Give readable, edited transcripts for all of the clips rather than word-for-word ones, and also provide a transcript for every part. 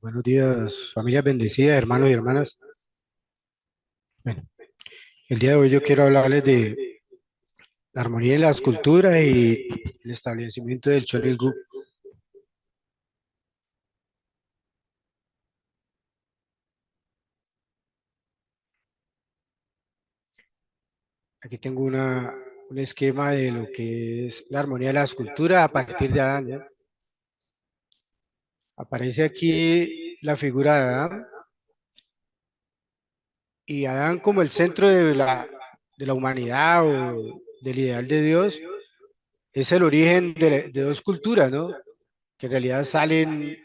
Buenos días, familias bendecidas, hermanos y hermanas. Bueno, el día de hoy yo quiero hablarles de la armonía en las culturas y el establecimiento del Cholilgu. Aquí tengo un esquema de lo que es la armonía de las culturas a partir de Adán, ¿ya? Aparece aquí la figura de Adán y Adán como el centro de la humanidad o del ideal de Dios es el origen de dos culturas, ¿no? Que en realidad salen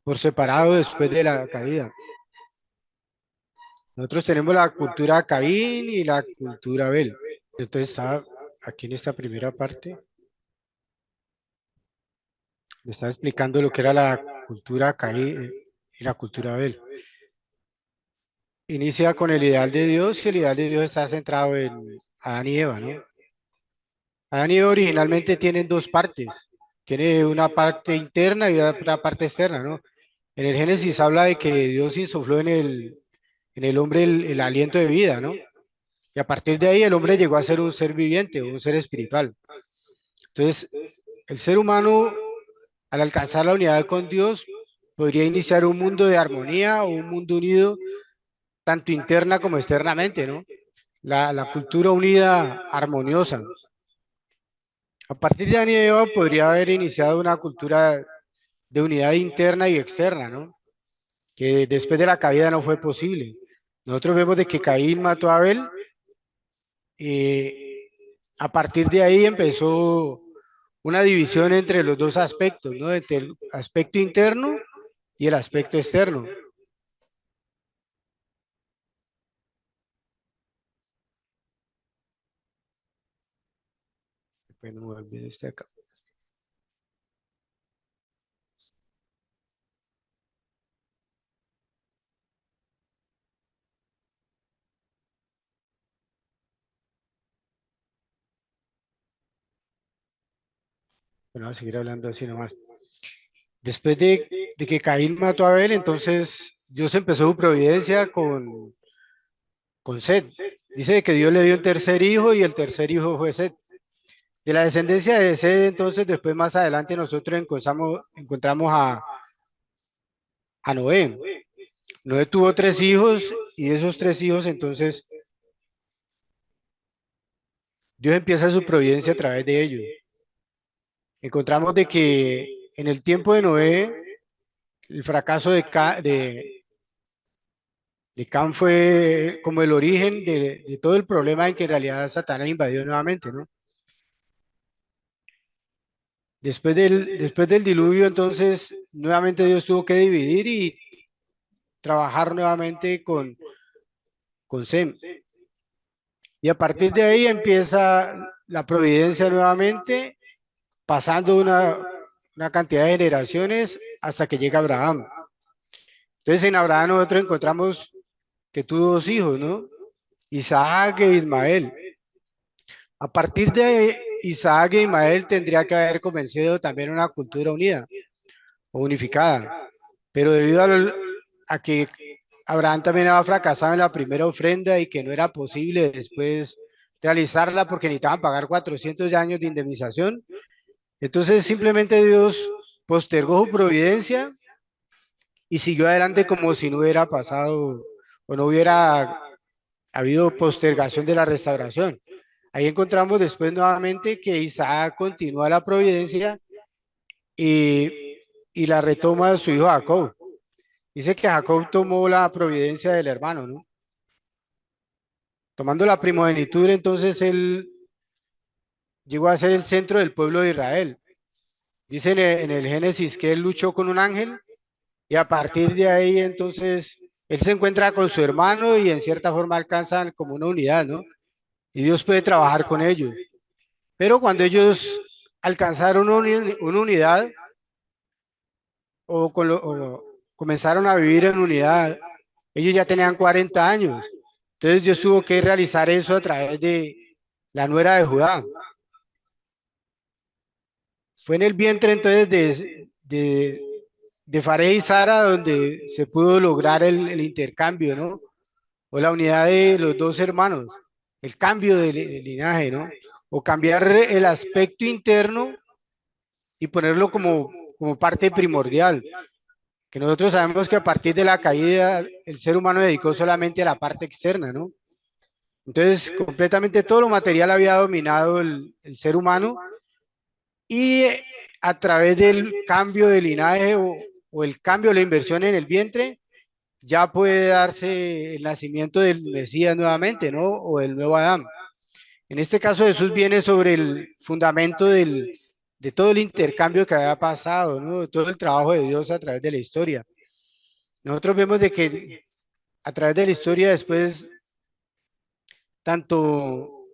por separado después de la caída. Nosotros tenemos la cultura Caín y la cultura Abel. Entonces está aquí en esta primera parte, me está explicando lo que era la cultura Caín y la cultura Abel. Inicia con el ideal de Dios y el ideal de Dios está centrado en Adán y Eva, ¿no? Adán y Eva originalmente tienen dos partes. Tiene una parte interna y otra parte externa, ¿no? En el Génesis habla de que Dios insufló en el hombre el aliento de vida, ¿no? Y a partir de ahí el hombre llegó a ser un ser viviente, un ser espiritual. Entonces, el ser humano, al alcanzar la unidad con Dios, podría iniciar un mundo de armonía o un mundo unido, tanto interna como externamente, ¿no? La cultura unida, armoniosa. A partir de Adán y Eva podría haber iniciado una cultura de unidad interna y externa, ¿no? Que después de la caída no fue posible. Nosotros vemos de que Caín mató a Abel y a partir de ahí empezó una división entre los dos aspectos, ¿no? Entre el aspecto interno y el aspecto externo. Bueno, voy a olvidar este acá. Bueno, voy a seguir hablando así nomás. Después de que Caín mató a Abel, entonces Dios empezó su providencia con Set. Dice que Dios le dio un tercer hijo y el tercer hijo fue Set. De la descendencia de Set, entonces después más adelante nosotros encontramos a Noé. Noé tuvo tres hijos y de esos tres hijos entonces Dios empieza su providencia a través de ellos. Encontramos de que en el tiempo de Noé, el fracaso de Cam fue como el origen de todo el problema en que en realidad Satanás invadió nuevamente, ¿no? Después del diluvio, entonces, nuevamente Dios tuvo que dividir y trabajar nuevamente con Sem. Y a partir de ahí empieza la providencia nuevamente, pasando una cantidad de generaciones hasta que llega Abraham. Entonces en Abraham nosotros encontramos que tuvo dos hijos, ¿no? Isaac e Ismael. A partir de Isaac e Ismael tendría que haber comenzado también una cultura unida o unificada, pero debido a que Abraham también había fracasado en la primera ofrenda y que no era posible después realizarla porque necesitaban pagar 400 años de indemnización, entonces simplemente Dios postergó su providencia y siguió adelante como si no hubiera pasado o no hubiera habido postergación de la restauración. Ahí encontramos después nuevamente que Isaac continúa la providencia y, y la retoma su hijo Jacob. Dice que Jacob tomó la providencia del hermano, ¿no? Tomando la primogenitura, entonces él llegó a ser el centro del pueblo de Israel. Dice en el Génesis que él luchó con un ángel y a partir de ahí entonces él se encuentra con su hermano y en cierta forma alcanzan como una unidad, ¿no? Y Dios puede trabajar con ellos. Pero cuando ellos alcanzaron una unidad o comenzaron a vivir en unidad, ellos ya tenían 40 años. Entonces Dios tuvo que realizar eso a través de la nuera de Judá. Fue en el vientre entonces de Faré y Sara, donde se pudo lograr el intercambio, ¿no? O la unidad de los dos hermanos, el cambio de linaje, ¿no? O cambiar el aspecto interno y ponerlo como parte primordial, que nosotros sabemos que a partir de la caída el ser humano dedicó solamente a la parte externa, ¿no? Entonces, completamente todo lo material había dominado el ser humano y a través del cambio de linaje o el cambio de la inversión en el vientre, ya puede darse el nacimiento del Mesías nuevamente, ¿no? O del nuevo Adán. En este caso, Jesús viene sobre el fundamento de todo el intercambio que había pasado, ¿no? De todo el trabajo de Dios a través de la historia. Nosotros vemos de que a través de la historia después, tanto,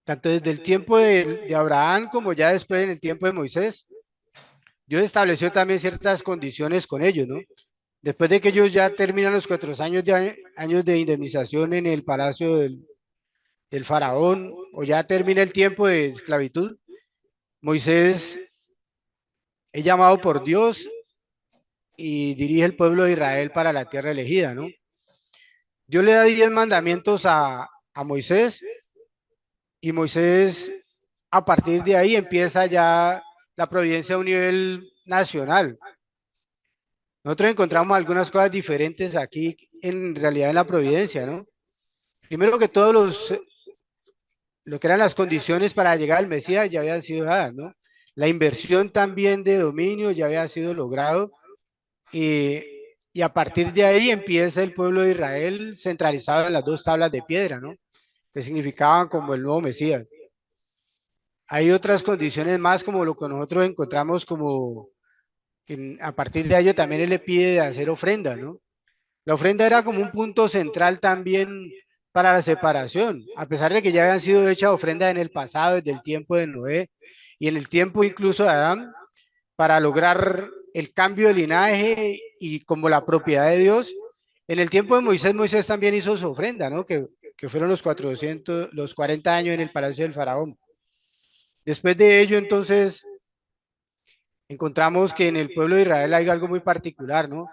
tanto desde el tiempo de Abraham como ya después en el tiempo de Moisés, Dios estableció también ciertas condiciones con ellos, ¿no? Después de que ellos ya terminan los 4 años de indemnización en el palacio del faraón, o ya termina el tiempo de esclavitud, Moisés es llamado por Dios y dirige el pueblo de Israel para la tierra elegida, ¿no? Dios le da 10 mandamientos a Moisés y Moisés a partir de ahí empieza ya la providencia a un nivel nacional. Nosotros encontramos algunas cosas diferentes aquí en realidad en la providencia, ¿no? Primero que todos lo que eran las condiciones para llegar al Mesías ya habían sido dadas, ¿no? La inversión también de dominio ya había sido logrado y, y a partir de ahí empieza el pueblo de Israel centralizado en las dos tablas de piedra, ¿no? Que significaban como el nuevo Mesías. Hay otras condiciones más como lo que nosotros encontramos como que a partir de ello también él le pide hacer ofrenda, ¿no? La ofrenda era como un punto central también para la separación, a pesar de que ya habían sido hechas ofrendas en el pasado, desde el tiempo de Noé y en el tiempo incluso de Adán, para lograr el cambio de linaje y como la propiedad de Dios. En el tiempo de Moisés, Moisés también hizo su ofrenda, ¿no? Que fueron los 40 años en el palacio del faraón. Después de ello, entonces, encontramos que en el pueblo de Israel hay algo muy particular, ¿no?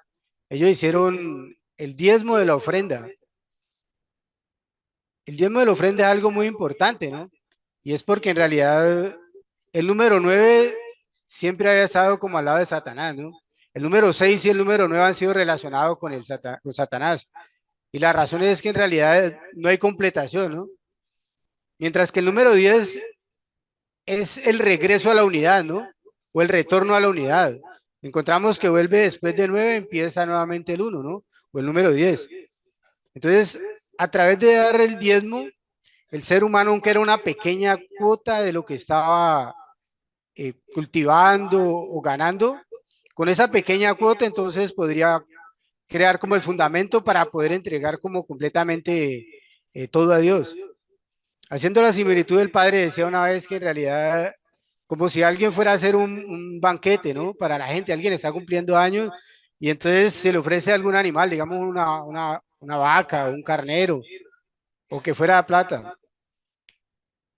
Ellos hicieron el diezmo de la ofrenda. El diezmo de la ofrenda es algo muy importante, ¿no? Y es porque en realidad el número 9 siempre había estado como al lado de Satanás, ¿no? El número 6 y el número 9 han sido relacionados con Satanás. Y la razón es que en realidad no hay completación, ¿no? Mientras que el número 10 es el regreso a la unidad, ¿no? O el retorno a la unidad. Encontramos que vuelve después de 9, empieza nuevamente el 1, ¿no? O el número 10. Entonces, a través de dar el diezmo, el ser humano, aunque era una pequeña cuota de lo que estaba cultivando o ganando, con esa pequeña cuota entonces podría crear como el fundamento para poder entregar como completamente todo a Dios. Haciendo la similitud, el padre decía una vez que en realidad, como si alguien fuera a hacer un banquete, ¿no? Para la gente, alguien está cumpliendo años y entonces se le ofrece algún animal, digamos una vaca, un carnero, o que fuera plata.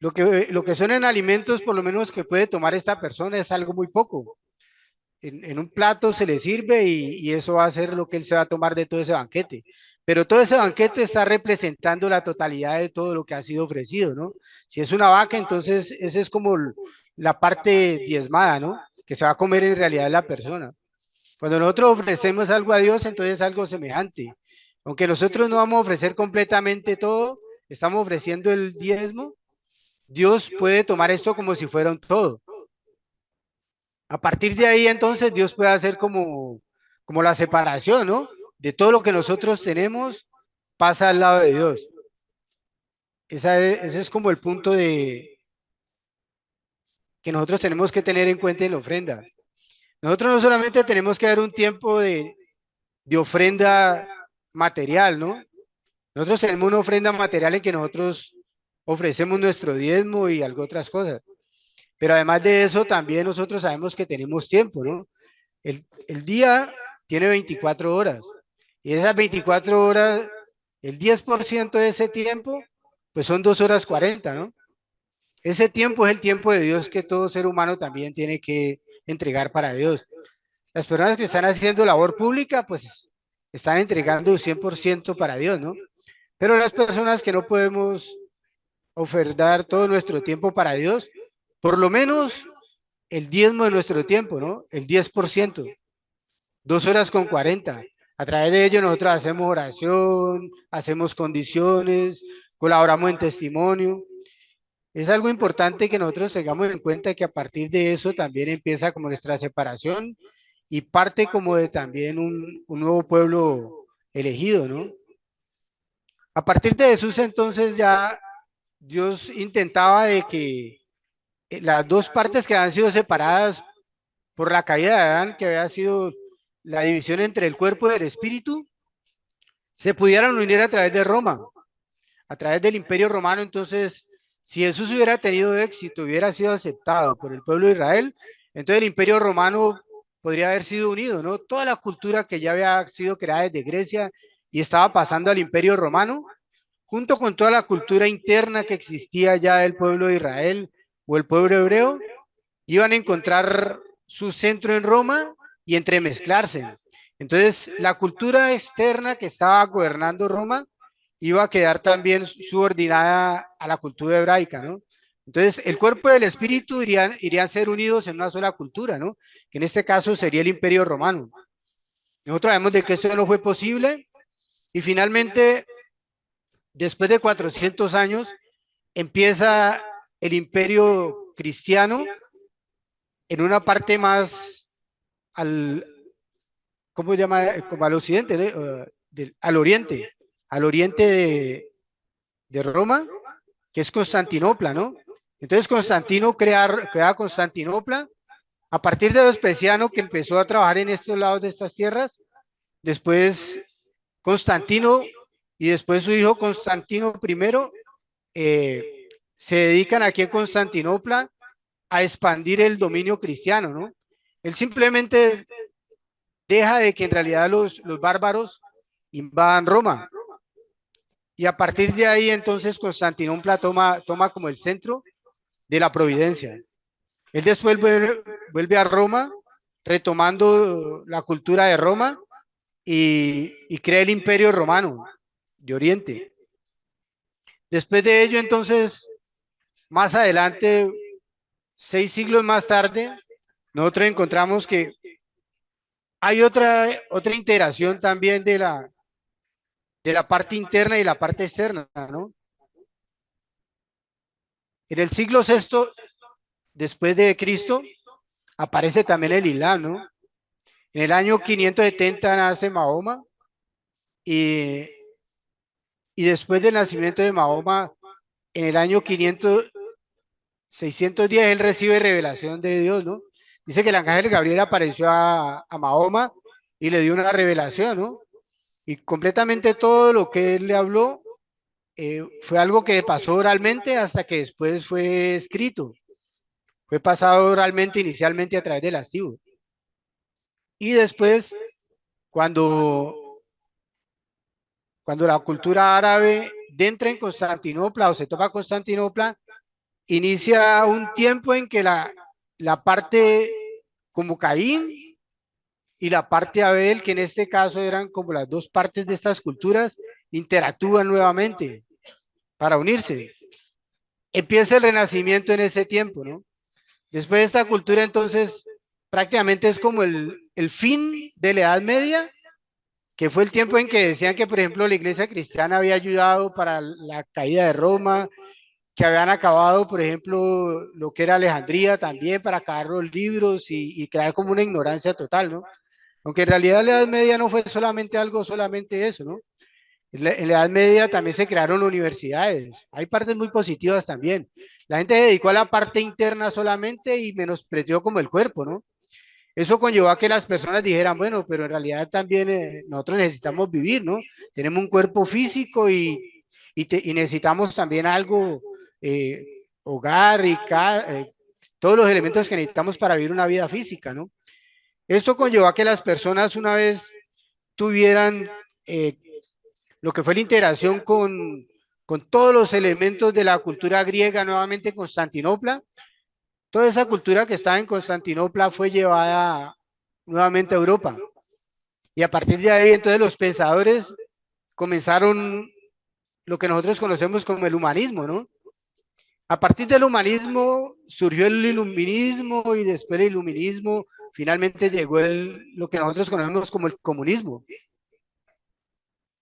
Lo que son en alimentos, por lo menos que puede tomar esta persona, es algo muy poco. En un plato se le sirve y eso va a ser lo que él se va a tomar de todo ese banquete. Pero todo ese banquete está representando la totalidad de todo lo que ha sido ofrecido, ¿no? Si es una vaca, entonces esa es como la parte diezmada, ¿no? Que se va a comer en realidad la persona. Cuando nosotros ofrecemos algo a Dios, entonces es algo semejante. Aunque nosotros no vamos a ofrecer completamente todo, estamos ofreciendo el diezmo, Dios puede tomar esto como si fuera un todo. A partir de ahí, entonces, Dios puede hacer como la separación, ¿no? De todo lo que nosotros tenemos, pasa al lado de Dios. Ese es como el punto que nosotros tenemos que tener en cuenta en la ofrenda. Nosotros no solamente tenemos que dar un tiempo de ofrenda material, ¿no? Nosotros tenemos una ofrenda material en que nosotros ofrecemos nuestro diezmo y algo otras cosas. Pero además de eso, también nosotros sabemos que tenemos tiempo, ¿no? El día tiene 24 horas y esas 24 horas, el 10% de ese tiempo, pues son 2 horas 40, ¿no? Ese tiempo es el tiempo de Dios que todo ser humano también tiene que entregar para Dios. Las personas que están haciendo labor pública, pues están entregando 100% para Dios, ¿no? Pero las personas que no podemos ofertar todo nuestro tiempo para Dios, por lo menos el diezmo de nuestro tiempo, ¿no? El 10%, 2 horas 40. A través de ello nosotros hacemos oración, hacemos condiciones, colaboramos en testimonio. Es algo importante que nosotros tengamos en cuenta que a partir de eso también empieza como nuestra separación y parte como de también un nuevo pueblo elegido, ¿no? A partir de Jesús entonces ya Dios intentaba de que las dos partes que han sido separadas por la caída de Adán, que había sido la división entre el cuerpo y el espíritu, se pudieran unir a través de Roma, a través del Imperio Romano. Entonces, si Jesús hubiera tenido éxito, hubiera sido aceptado por el pueblo de Israel, entonces el Imperio Romano podría haber sido unido, ¿no? Toda la cultura que ya había sido creada desde Grecia y estaba pasando al Imperio Romano, junto con toda la cultura interna que existía ya del pueblo de Israel o el pueblo hebreo, iban a encontrar su centro en Roma y entremezclarse. Entonces, la cultura externa que estaba gobernando Roma iba a quedar también subordinada a la cultura hebraica, ¿no? Entonces, el cuerpo y el espíritu irían a ser unidos en una sola cultura, ¿no? Que en este caso sería el Imperio Romano. Nosotros sabemos de que esto no fue posible y finalmente, después de 400 años, empieza el Imperio Cristiano en una parte más al, ¿cómo se llama? Como al occidente, al oriente de Roma, que es Constantinopla, ¿no? Entonces Constantino crea Constantinopla a partir de Vespasiano, que empezó a trabajar en estos lados de estas tierras. Después Constantino y después su hijo Constantino I se dedican aquí en Constantinopla a expandir el dominio cristiano, ¿no? Él simplemente deja de que en realidad los bárbaros invadan Roma. Y a partir de ahí entonces Constantinopla toma como el centro de la providencia. Él después vuelve a Roma, retomando la cultura de Roma y crea el Imperio Romano de Oriente. Después de ello entonces, más adelante, 6 siglos más tarde, nosotros encontramos que hay otra integración también de la parte interna y la parte externa, ¿no? En el siglo sexto, después de Cristo, aparece también el Islam, ¿no? En el año 570 nace Mahoma y, y después del nacimiento de Mahoma, en el año 610, él recibe revelación de Dios, ¿no? Dice que el ángel Gabriel apareció a Mahoma y le dio una revelación, ¿no? Y completamente todo lo que él le habló fue algo que pasó oralmente hasta que después fue escrito. Fue pasado oralmente inicialmente a través del archivo. Y después, cuando, cuando la cultura árabe entra en Constantinopla o se toma Constantinopla, inicia un tiempo en que la parte como Caín y la parte Abel, que en este caso eran como las dos partes de estas culturas, interactúan nuevamente para unirse. Empieza el renacimiento en ese tiempo, ¿no? Después de esta cultura, entonces, prácticamente es como el fin de la Edad Media, que fue el tiempo en que decían que, por ejemplo, la iglesia cristiana había ayudado para la caída de Roma, que habían acabado, por ejemplo, lo que era Alejandría también, para acabar los libros y crear como una ignorancia total, ¿no? Aunque en realidad la Edad Media no fue solamente eso, ¿no? En la Edad Media también se crearon universidades. Hay partes muy positivas también. La gente se dedicó a la parte interna solamente y menospreció como el cuerpo, ¿no? Eso conllevó a que las personas dijeran, bueno, pero en realidad también nosotros necesitamos vivir, ¿no? Tenemos un cuerpo físico y necesitamos también algo, hogar todos los elementos que necesitamos para vivir una vida física, ¿no? Esto conllevó a que las personas una vez tuvieran lo que fue la integración con todos los elementos de la cultura griega nuevamente en Constantinopla. Toda esa cultura que estaba en Constantinopla fue llevada nuevamente a Europa. Y a partir de ahí, entonces, los pensadores comenzaron lo que nosotros conocemos como el humanismo, ¿no? A partir del humanismo surgió el iluminismo y después del iluminismo finalmente llegó lo que nosotros conocemos como el comunismo.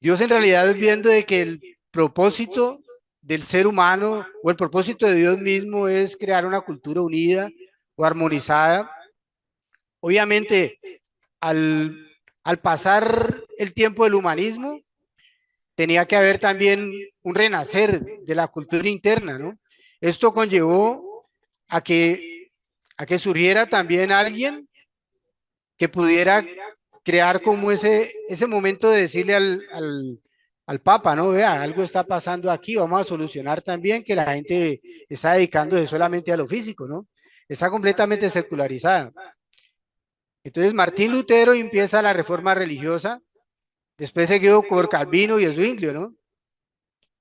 Dios en realidad viendo de que el propósito del ser humano o el propósito de Dios mismo es crear una cultura unida o armonizada. Obviamente, al, al pasar el tiempo del humanismo, tenía que haber también un renacer de la cultura interna, ¿no? Esto conllevó a que, a que surgiera también alguien que pudiera crear como ese momento de decirle al Papa, ¿no? Vea, algo está pasando aquí, vamos a solucionar también que la gente está dedicándose solamente a lo físico, ¿no? Está completamente secularizada. Entonces Martín Lutero empieza la reforma religiosa, después seguido por Calvino y Zwinglio, ¿no?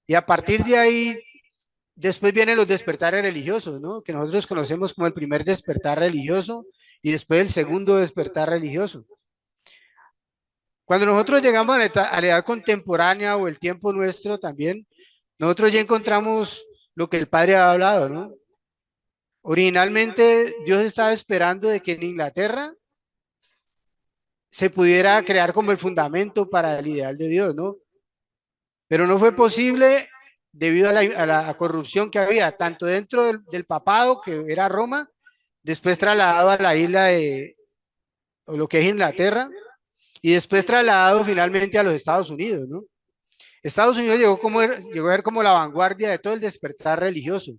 Y a partir de ahí, después vienen los despertares religiosos, ¿no? Que nosotros conocemos como el primer despertar religioso y después el segundo despertar religioso. Cuando nosotros llegamos a la edad contemporánea o el tiempo nuestro también, nosotros ya encontramos lo que el Padre ha hablado, ¿no? Originalmente Dios estaba esperando de que en Inglaterra se pudiera crear como el fundamento para el ideal de Dios, ¿no? Pero no fue posible debido a la corrupción que había, tanto dentro del papado, que era Roma, después trasladado a la isla de, o lo que es Inglaterra, y después trasladado finalmente a los Estados Unidos, ¿no? Estados Unidos llegó a ser como la vanguardia de todo el despertar religioso.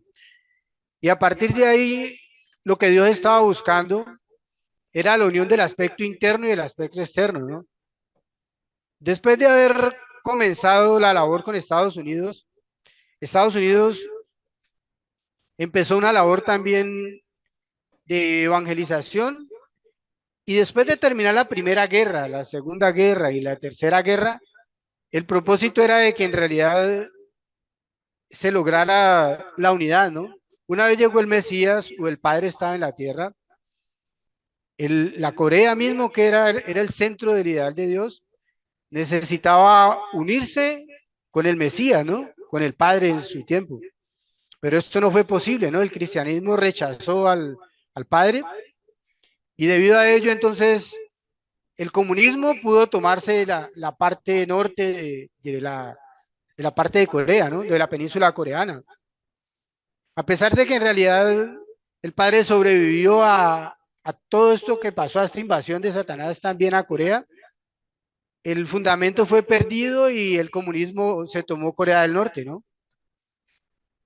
Y a partir de ahí, lo que Dios estaba buscando era la unión del aspecto interno y del aspecto externo, ¿no? Después de haber comenzado la labor con Estados Unidos empezó una labor también de evangelización y después de terminar la primera guerra, la segunda guerra y la tercera guerra, el propósito era de que en realidad se lograra la unidad, ¿no? Una vez llegó el Mesías o el Padre estaba en la tierra, la Corea mismo, que era el centro del ideal de Dios, necesitaba unirse con el Mesías, ¿no? Con el Padre en su tiempo. Pero esto no fue posible, ¿no? El cristianismo rechazó al Padre y debido a ello, entonces, el comunismo pudo tomarse la parte norte de la parte de Corea, ¿no? De la península coreana. A pesar de que en realidad el padre sobrevivió a todo esto que pasó, a esta invasión de Satanás también a Corea, el fundamento fue perdido y el comunismo se tomó Corea del Norte, ¿no?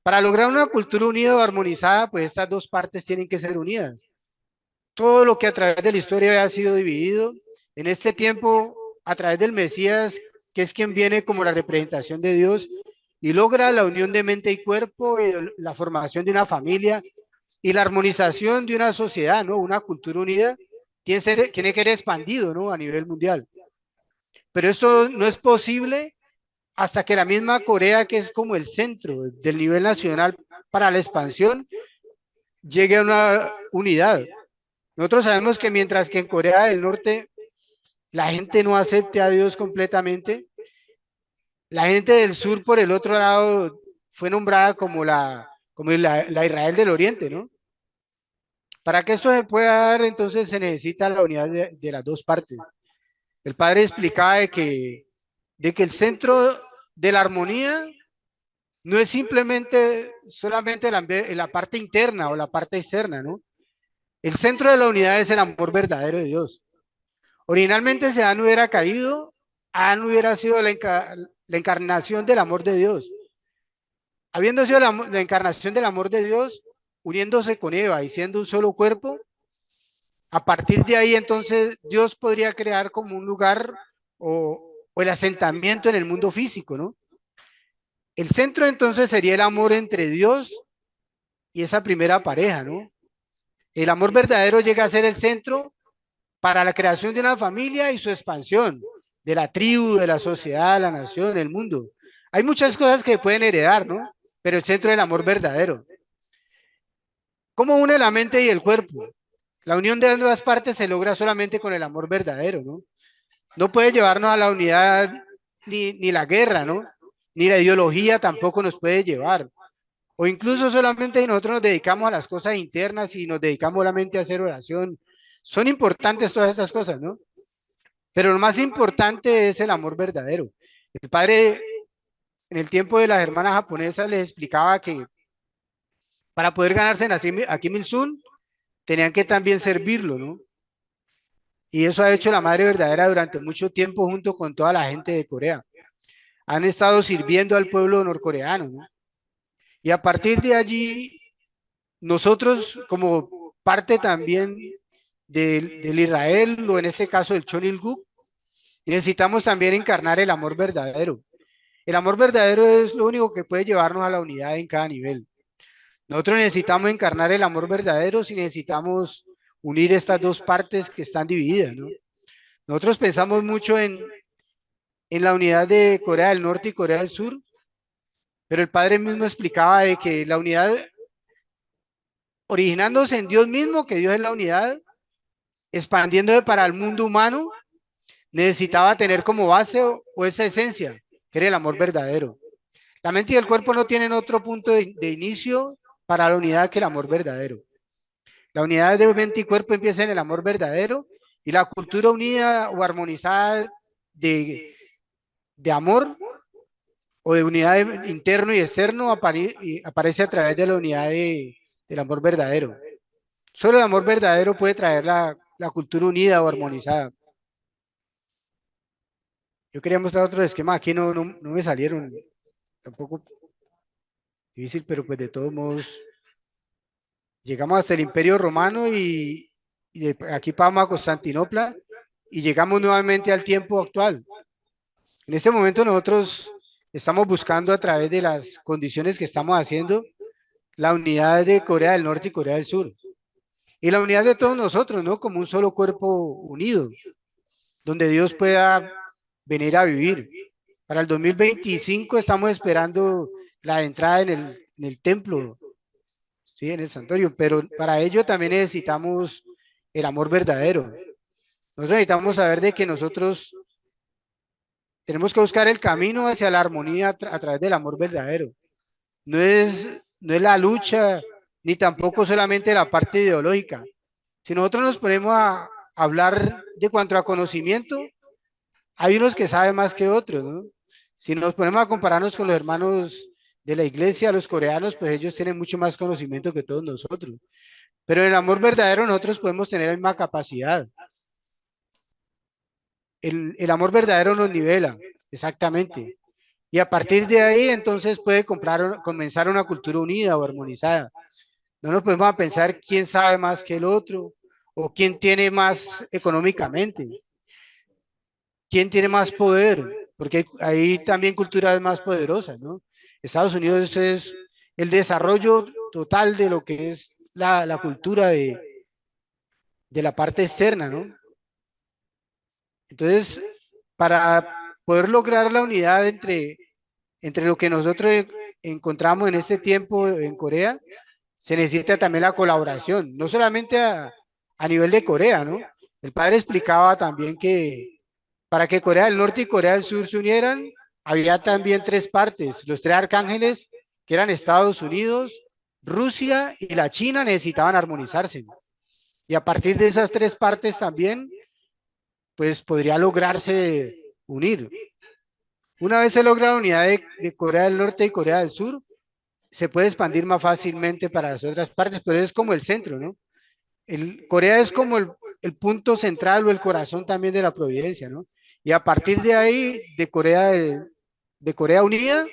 Para lograr una cultura unida o armonizada, pues estas dos partes tienen que ser unidas. Todo lo que a través de la historia ha sido dividido, en este tiempo, a través del Mesías, que es quien viene como la representación de Dios y logra la unión de mente y cuerpo, y la formación de una familia y la armonización de una sociedad, ¿no? Una cultura unida tiene que ser expandido, ¿no? A nivel mundial. Pero esto no es posible hasta que la misma Corea, que es como el centro del nivel nacional para la expansión, llegue a una unidad. Nosotros sabemos que mientras que en Corea del Norte la gente no acepte a Dios completamente, la gente del sur, por el otro lado, fue nombrada como la Israel del Oriente, ¿no? Para que esto se pueda dar, entonces se necesita la unidad de las dos partes. El padre explicaba de que el centro de la armonía no es simplemente solamente la parte interna o la parte externa, ¿no? El centro de la unidad es el amor verdadero de Dios. Originalmente si Adán hubiera caído, Adán hubiera sido la encarnación del amor de Dios. Habiendo sido la encarnación del amor de Dios, uniéndose con Eva y siendo un solo cuerpo, a partir de ahí entonces Dios podría crear como un lugar o el asentamiento en el mundo físico, ¿no? El centro entonces sería el amor entre Dios y esa primera pareja, ¿no? El amor verdadero llega a ser el centro para la creación de una familia y su expansión, de la tribu, de la sociedad, la nación, el mundo. Hay muchas cosas que pueden heredar, ¿no? Pero el centro del amor verdadero. ¿Cómo une la mente y el cuerpo? La unión de ambas partes se logra solamente con el amor verdadero, ¿no? No puede llevarnos a la unidad ni la guerra, ¿no? Ni la ideología tampoco nos puede llevar. O incluso solamente si nosotros nos dedicamos a las cosas internas y nos dedicamos solamente a hacer oración. Son importantes todas estas cosas, ¿no? Pero lo más importante es el amor verdadero. El padre, en el tiempo de las hermanas japonesas, les explicaba que para poder ganarse a Kim Il-sung, tenían que también servirlo, ¿no? Y eso ha hecho la madre verdadera durante mucho tiempo junto con toda la gente de Corea. Han estado sirviendo al pueblo norcoreano, ¿no? Y a partir de allí, nosotros como parte también del Israel, o en este caso del Chonilguk, necesitamos también encarnar el amor verdadero. El amor verdadero es lo único que puede llevarnos a la unidad en cada nivel. Nosotros necesitamos encarnar el amor verdadero si necesitamos unir estas dos partes que están divididas, ¿no? Nosotros pensamos mucho en la unidad de Corea del Norte y Corea del Sur, pero el padre mismo explicaba de que la unidad, originándose en Dios mismo, que Dios es la unidad, expandiéndose para el mundo humano, necesitaba tener como base o esa esencia, que era el amor verdadero. La mente y el cuerpo no tienen otro punto de inicio para la unidad que el amor verdadero. La unidad de mente y cuerpo empieza en el amor verdadero y la cultura unida o armonizada de, de amor o de unidad interno y externo aparece a través de la unidad del amor verdadero. Solo el amor verdadero puede traer la cultura unida o armonizada. Yo quería mostrar otro esquema, aquí no me salieron, tampoco difícil, pero pues de todos modos llegamos hasta el Imperio Romano y de aquí pasamos a Constantinopla y llegamos nuevamente al tiempo actual. En este momento nosotros estamos buscando a través de las condiciones que estamos haciendo la unidad de Corea del Norte y Corea del Sur. Y la unidad de todos nosotros, ¿no? Como un solo cuerpo unido, donde Dios pueda venir a vivir. Para el 2025 estamos esperando la entrada en el templo, ¿sí? En el santuario, pero para ello también necesitamos el amor verdadero. Nosotros necesitamos saber de que nosotros tenemos que buscar el camino hacia la armonía a través del amor verdadero. No es la lucha, ni tampoco solamente la parte ideológica. Si nosotros nos ponemos a hablar de cuanto a conocimiento, hay unos que saben más que otros, ¿no? Si nos ponemos a compararnos con los hermanos de la iglesia, los coreanos, pues ellos tienen mucho más conocimiento que todos nosotros. Pero en el amor verdadero nosotros podemos tener la misma capacidad. El amor verdadero nos nivela, exactamente. Y a partir de ahí entonces puede comenzar una cultura unida o armonizada. No nos podemos a pensar quién sabe más que el otro o quién tiene más económicamente, quién tiene más poder, porque hay también culturas más poderosas, ¿no? Estados Unidos es el desarrollo total de lo que es la cultura de la parte externa, ¿no? Entonces, para poder lograr la unidad entre lo que nosotros encontramos en este tiempo en Corea, se necesita también la colaboración, no solamente a nivel de Corea, ¿no? El padre explicaba también que para que Corea del Norte y Corea del Sur se unieran, había también tres partes, los tres arcángeles, que eran Estados Unidos, Rusia y la China, necesitaban armonizarse. Y a partir de esas tres partes también, pues podría lograrse unir. Una vez se logra la unidad de Corea del Norte y Corea del Sur, se puede expandir más fácilmente para las otras partes, pero es como el centro, ¿no? Corea es como el punto central o el corazón también de la providencia, ¿no? Y a partir de ahí, de Corea Unida,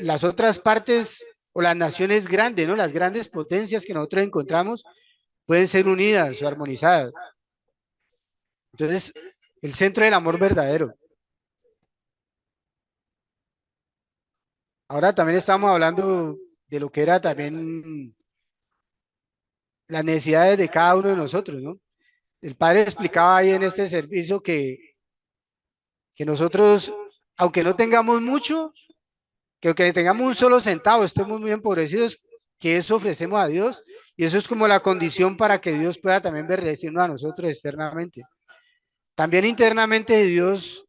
las otras partes o las naciones grandes, ¿no? Las grandes potencias que nosotros encontramos pueden ser unidas o armonizadas. Entonces, el centro del amor verdadero. Ahora también estamos hablando de lo que era también las necesidades de cada uno de nosotros, ¿no? El padre explicaba ahí en este servicio que nosotros aunque no tengamos mucho, que aunque tengamos un solo centavo, estemos muy empobrecidos, que eso ofrecemos a Dios, y eso es como la condición para que Dios pueda también bendecirnos a nosotros externamente. También internamente de Dios,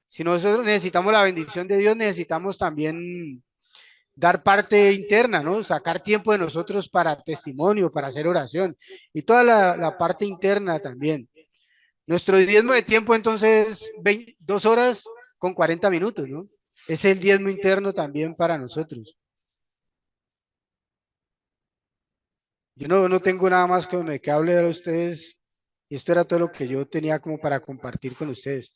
si nosotros necesitamos la bendición de Dios, necesitamos también dar parte interna, ¿no? Sacar tiempo de nosotros para testimonio, para hacer oración y toda la parte interna también. Nuestro diezmo de tiempo entonces 2 horas con 40 minutos, ¿no? Es el diezmo interno también para nosotros. Yo no tengo nada más que me que hable de ustedes y esto era todo lo que yo tenía como para compartir con ustedes.